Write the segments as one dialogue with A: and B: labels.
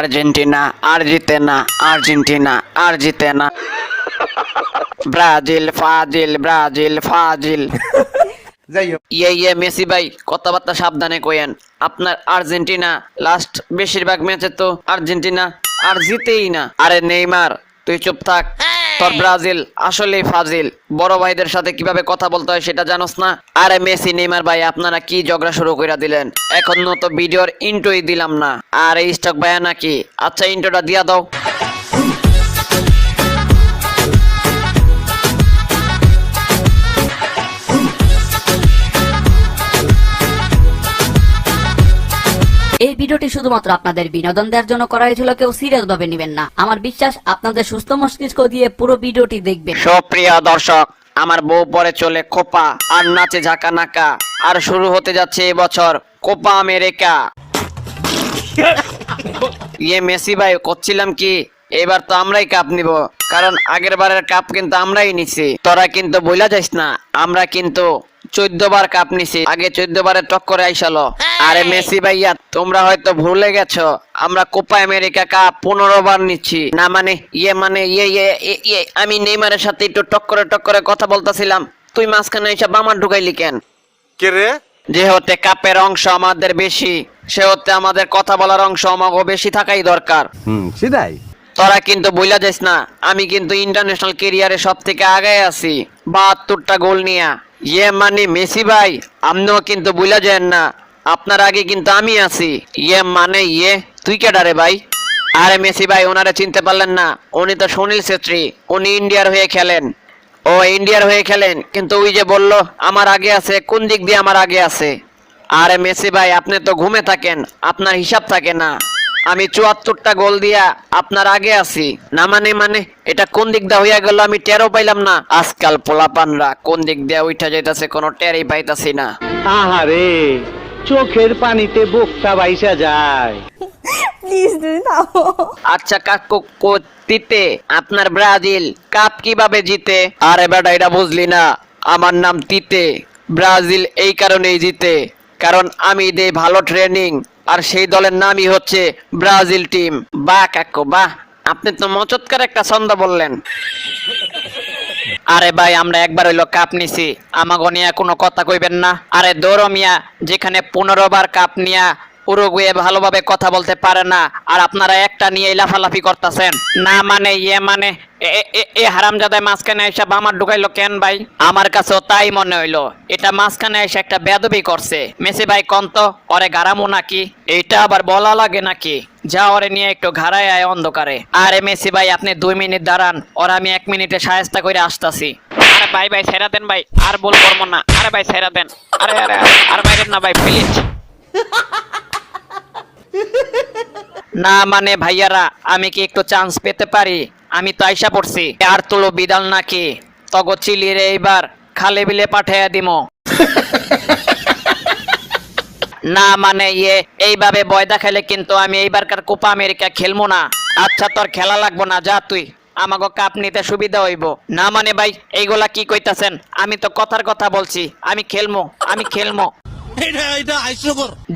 A: Argentina আর জিতে না, Argentina আর জিতে না। ব্রাজিল ফাজিল, ব্রাজিল ফাজিল।
B: যাই হোক,
A: ইয়ে মেসি ভাই, কথাবার্তা সাবধানে কইেন। আপনার আর্জেন্টিনা লাস্ট বেশিরভাগ ম্যাচে তো আর্জেন্টিনা আর জিতেই না। আরে নেইমার তুই চুপ থাক, তোর ব্রাজিল আসলেই ফাজিল। বড় ভাইদের সাথে কিভাবে কথা বলতে হয় সেটা জানোস না? আরে মেসি নেইমার ভাই, আপনারা কি ঝগড়া শুরু করে দিলেন? এখনো তো ভিডিওর ইন্ট্রোই দিলাম না। আর এই স্টক ভাইয়া নাকি? আচ্ছা ইন্ট্রোটা দিয়া দাও।
C: এই ভিডিওটি শুধুমাত্র আপনাদের বিনোদন দেওয়ার জন্য করা হয়েছিল, কেউ সিরিয়াস ভাবে নেবেন না। আমার বিশ্বাস আপনাদের সুস্থ মস্তিষ্ক দিয়ে পুরো ভিডিওটি দেখবেন।
A: সুপ্রিয় দর্শক, আমার বউ পরে চলে কোপা আর নাচে ঝাঁকা নাকা। আর শুরু হতে যাচ্ছে এবছর কোপা আমেরিকা। মেসি ভাই, করছিলাম কি, এবার তো আমরাই কাপ নিব, কারণ আগের বারের কাপ কিন্তু আমরাই নিছি। তোরা কিন্তু বইলা যাইস না, আমরা কিন্তু 14 বার কাপ নিছি, আগে 14 বারের টক্করে আইসালো। আরে মেসি ভাইয়া, তোমরা হয়তো ভুলে গেছো, আমরা কোপা আমেরিকা কাপ 15 বার নিচ্ছি। না মানে আমি নেইমারের সাথে একটু টক্করে কথা বলতেছিলাম, তুই মাঝখানে এসে বামার ঢুকাইলি কেন?
B: কে রে?
A: যে হতে কাপের অংশ আমাদের বেশি, সে হতে আমাদের কথা বলার অংশ আমাকে বেশি থাকাই দরকার।
B: সেটাই।
A: তোরা কিন্তু বইলা যাইস না, আমি কিন্তু ইন্টারন্যাশনাল ক্যারিয়ারে সব থেকে আগে আছি 72টা গোল নিয়া। মানে মেসি ভাই, আপনিও কিন্তু বইলা যান না, আপনার আগে কিন্তু আমি আছি। মানে তুই কেডারে ভাই? আরে মেসি ভাই, ওনারে চিনতে পারলেন না? উনি তো সুনীল ছেত্রী, উনি ইন্ডিয়ার হয়ে খেলেন। ও ইন্ডিয়ার হয়ে খেলেন, কিন্তু ওই যে বললো আমার আগে আছে, কোন দিক দিয়ে আমার আগে আছে? আরে মেসি ভাই, আপনি তো ঘুমে থাকেন, আপনার হিসাব থাকে না। আমি 74টা গোল দিয়া আপনার আগে আছি। না মানে এটা কোন দিক দিয়ে হইয়া গেল আমি টেরও পাইলাম না। আজকাল পোলাপানরা কোন দিক দিয়ে উঠা যাইতাছে কোনো টেরই পাইতাছি না।
D: আহারে, চোখের পানিতে বোকটা বাইসা যায়।
E: প্লিজ তুমি থামো।
A: আচ্ছা কাকু তিতে, আপনার ব্রাজিল কাপ কিভাবে জিতে? আরে বেটা, এটা বুঝলি না? আমার নাম তিতে। ব্রাজিল এই কারণেই জিতে, কারণ আমি দেই ভালো ট্রেনিং, আর সেই দলের নামই হচ্ছে ব্রাজিল টিম। বাহ কাকু বাহ, আপনি তো মচৎকার একটা ছন্দ বললেন। আরে ভাই, আমরা একবার হইলো কাপ নিছি, আমাগো নিয়ে কোনো কথা কইবেন না। আরে দৌড় মিয়া, যেখানে 15 বার কাপ নিয়া উরুগুয়ে ভালোভাবে কথা বলতে পারে না, আর আপনারা একটা নিয়ে লাফালাফি করতেছেন। না মানে মানে এ হারামজাদায় মাঝখানে এসে বামার ঢুকাইলো কেন ভাই? আমার কাছেও তাই মনে হইলো, এটা মাঝখানে এসে একটা বেদবি করছে। মেসি ভাই কন্ত ওরে গারামো নাকি? এইটা আবার বলা লাগে নাকি? যা ওরে নিয়ে একটু ঘাড়ায় আয় অন্ধকারে। আরে মেসি ভাই, আপনি 2 মিনিট দাঁড়ান, ওর আমি 1 মিনিটে সাহেস্তা করে আসতাছি। আরে ভাই ছেড়া দেন ভাই, আর বল করবো না। আরে ভাই ছেড়া দেন। আরে আর বাইরেন না ভাই, প্লিজ। না মানে ভাইয়ারা, আমি কি একটু চান্স পেতে পারি? আমি তো আইসা পড়ছি। আর তুলো বিদাল নাকি? তগো চিলিরে এইবার খালে বিলে পাঠাইয়া দিমো। না মানে এইভাবে ভয় দেখাইলে কিন্তু আমি এইবারকার কোপা আমেরিকা খেলবো না। আচ্ছা তোর খেলা লাগবো না, যা তুই, আমাকে কাপ নিতে সুবিধা হইব। না মানে ভাই, এইগুলা কি কইতাছেন? আমি তো কথার কথা বলছি, আমি খেলবো।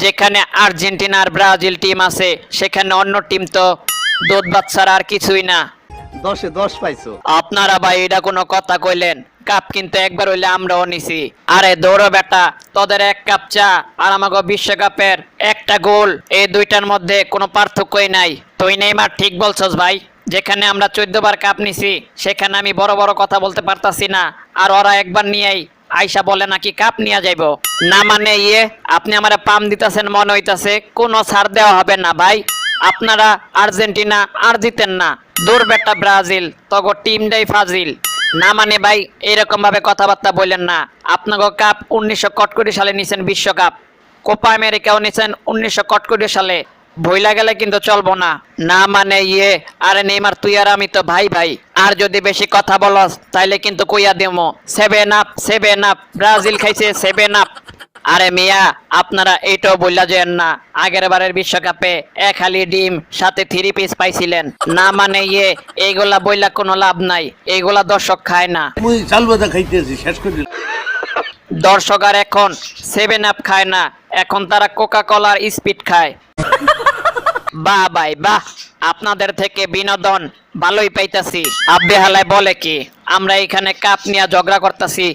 A: যেখানে আর্জেন্টিনা আর ব্রাজিল টিম আছে, সেখানে অন্য টিম তো দুধ বাচ্চারা আর কিছুই না।
D: 10-এ 10 পাইছো।
A: আপনারা ভাই এটা কোনো কথা কইলেন? কাপ কিন্তু একবার হইলে আমরাও নিছি। আরে দৌড়ো বেটা, তোদের 1 কাপ চা আর আমাকে বিশ্বকাপের 1টা গোল, এই দুইটার মধ্যে কোনো পার্থক্যই নাই। তুই নেইমার ঠিক বলছস ভাই, যেখানে আমরা 14 বার কাপ নিছি, সেখানে আমি বড় কথা বলতে পারতাছি না, আর ওরা একবার নিয়েই আইসা বলে নাকি কাপ নিয়ে যাইব। না মানে আপনি আমারে পাম দিতেছেন মনে হইতাছে, কোনো ছাড় দেওয়া হবে না ভাই। আপনারা আর্জেন্টিনা আর জিতেন না, দূর বেটা ব্রাজিল, তগো টিমটাই ফাজিল। না মানে ভাই, এরকম ভাবে কথাবার্তা বললেন না। আপনাকে কাপ 1961 সালে নিছেন বিশ্বকাপ, কোপা আমেরিকাও নিছেন 1961 সালে, ভইলা গেলে কিন্তু চলবো না। না মানে আরে নেইমার, তুই আর আমি তো ভাই, আর যদি বেশি কথা বলস তাইলে কিন্তু কইয়া দেবো 7 আপ, ব্রাজিল খাইছে 7 আপ। আরে মিয়া, আপনারা এইটাও বললা যেন না, আগের বারের বিশ্বকাপে 1 হালি ডিম সাথে 3 পিস পাইছিলেন। না মানে এইগুলা বইলা কোনো লাভ নাই, এইগুলা দর্শক খায় না।
D: মুই চালবাদা খাইতেছি, শেষ করে
A: দর্শক আর এখন 7 আপ খায় না, এখন তারা কোকা কোলার স্পিড খায়। বাহ ভাই বাহ, আপনাদের থেকে বিনোদন ভালোই পাইতাছি। আব্বে হালায় বলে কি আমরা এখানে কাপ নিয়ে ঝগড়া করতেছি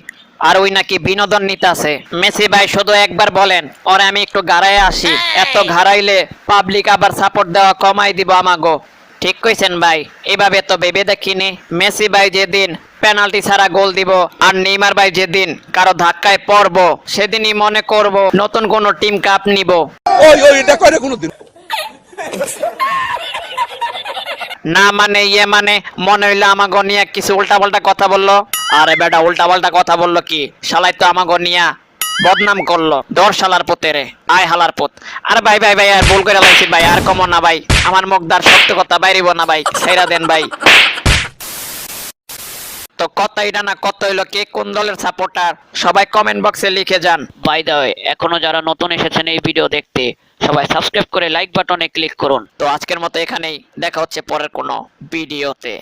A: আর ওই নাকি বিনোদন নিতাছে। মেসি ভাই শুধু একবার বলেন ওরে আমি একটু ঘাড়ায় আসি, এত ঘাড়াইলে পাবলিক আবার সাপোর্ট দেওয়া কমাই দিব আমাগো। ঠিক কইছেন ভাই, এভাবে তো ভেবে দেখিনি। মেসি ভাই যেদিন পেনাল্টি ছাড়া গোল দিব আর নেইমার ভাই যেদিন কারো ধাক্কায় পড়বো সেদিনই মনে করব নতুন কোন টিম কাপ নিব। না মানে ইয়ে মানে মনে হইলো আমাগো নিয়ে কিছু উল্টাপাল্টা কথা বললো। আরে বেটা উল্টাপাল্টা কথা বললো কি, শালাই তো আমাগো নিয়া বদনাম করলো। দর শালার পুতে রে, আয় হালার পুত। আরে ভাই ভাই ভাই আর ভুল করে লাইছি ভাই, আর কমো না ভাই, আমার মুখদার সত্য কথা বাইরিব না ভাই, ছেড়া দেন ভাই। তো কত এটা না কত হইলো, কে কোন দলের সাপোর্টার সবাই কমেন্ট বক্সে লিখে যান। বাই দ্য ওয়ে, এখনো যারা নতুন এসেছেন এই ভিডিও দেখতে সবাই সাবস্ক্রাইব করে লাইক বাটনে ক্লিক করুন। তো আজকের মতো এখানেই, দেখা হচ্ছে পরের কোনো ভিডিওতে।